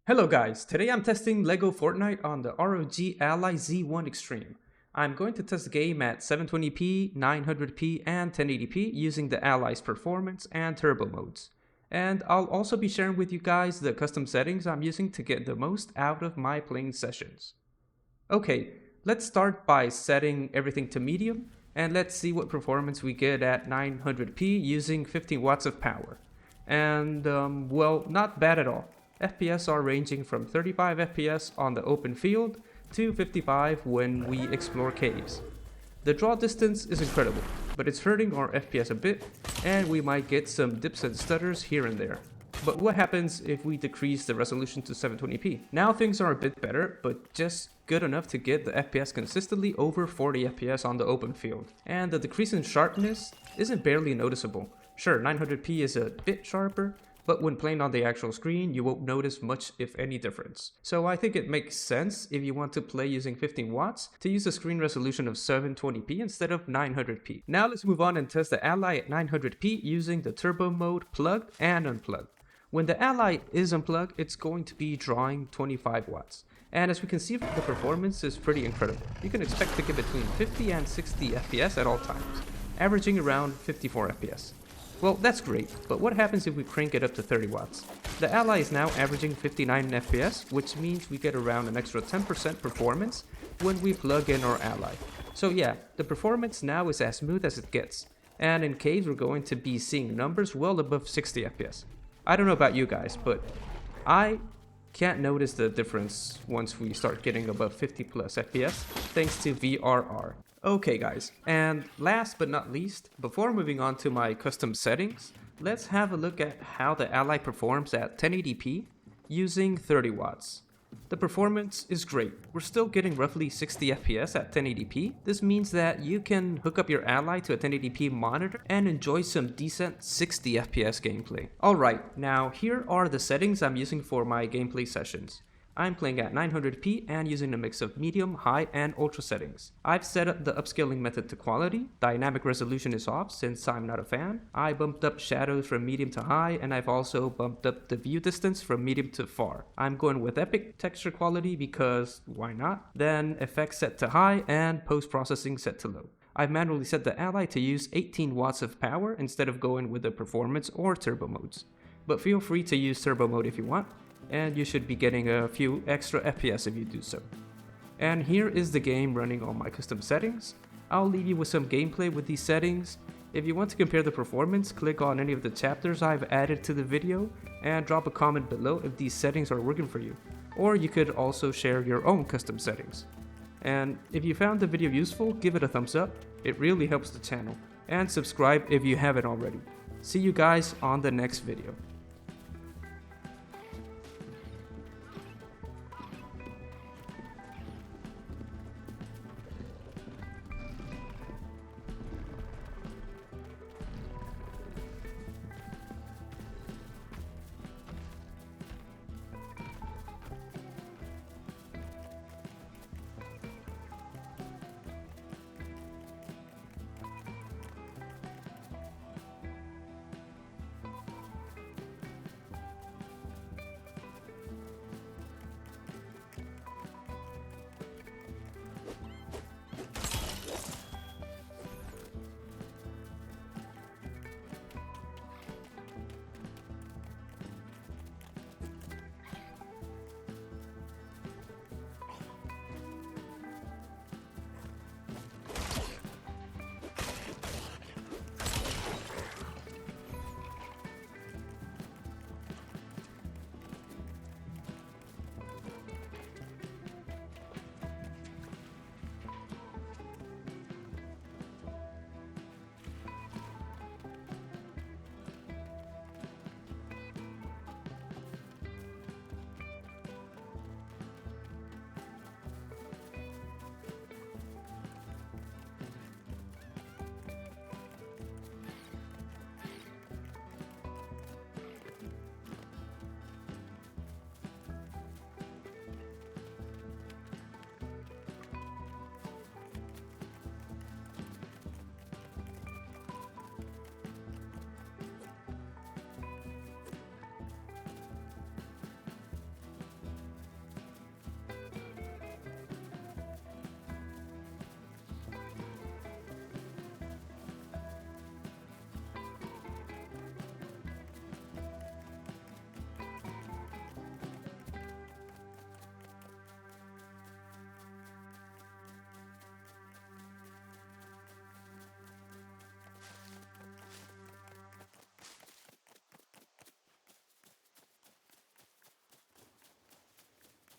Hello guys, today I'm testing Lego Fortnite on the ROG Ally Z1 Extreme. I'm going to test the game at 720p, 900p, and 1080p using the Ally's performance and turbo modes. And I'll also be sharing with you guys the custom settings I'm using to get the most out of my playing sessions. Okay, let's start by setting everything to medium, and let's see what performance we get at 900p using 15 watts of power. And well, not bad at all. FPS are ranging from 35 FPS on the open field to 55 when we explore caves. The draw distance is incredible, but it's hurting our FPS a bit, and we might get some dips and stutters here and there. But what happens if we decrease the resolution to 720p? Now things are a bit better, but just good enough to get the FPS consistently over 40 FPS on the open field. And the decrease in sharpness isn't barely noticeable. Sure, 900p is a bit sharper, but when playing on the actual screen, you won't notice much if any difference. So I think it makes sense if you want to play using 15 watts to use a screen resolution of 720p instead of 900p. Now let's move on and test the Ally at 900p using the turbo mode plugged and unplugged. When the Ally is unplugged, it's going to be drawing 25 watts. And as we can see, the performance is pretty incredible. You can expect to get between 50 and 60 FPS at all times, averaging around 54 FPS. Well, that's great, but what happens if we crank it up to 30 watts? The Ally is now averaging 59 FPS, which means we get around an extra 10% performance when we plug in our Ally. So yeah, the performance now is as smooth as it gets, and in caves we're going to be seeing numbers well above 60 FPS. I don't know about you guys, but I can't notice the difference once we start getting above 50 plus FPS, thanks to VRR. Okay guys, and last but not least, before moving on to my custom settings, let's have a look at how the Ally performs at 1080p using 30 watts. The performance is great. We're still getting roughly 60 FPS at 1080p. This means that you can hook up your Ally to a 1080p monitor and enjoy some decent 60 FPS gameplay. Alright, now here are the settings I'm using for my gameplay sessions. I'm playing at 900p and using a mix of medium, high, and ultra settings. I've set up the upscaling method to quality. Dynamic resolution is off since I'm not a fan. I bumped up shadows from medium to high, and I've also bumped up the view distance from medium to far. I'm going with epic texture quality because why not? Then effects set to high and post-processing set to low. I've manually set the Ally to use 18 watts of power instead of going with the performance or turbo modes. But feel free to use turbo mode if you want, and you should be getting a few extra FPS if you do so. And here is the game running on my custom settings. I'll leave you with some gameplay with these settings. If you want to compare the performance, click on any of the chapters I've added to the video and drop a comment below if these settings are working for you. Or you could also share your own custom settings. And if you found the video useful, give it a thumbs up. It really helps the channel. And subscribe if you haven't already. See you guys on the next video.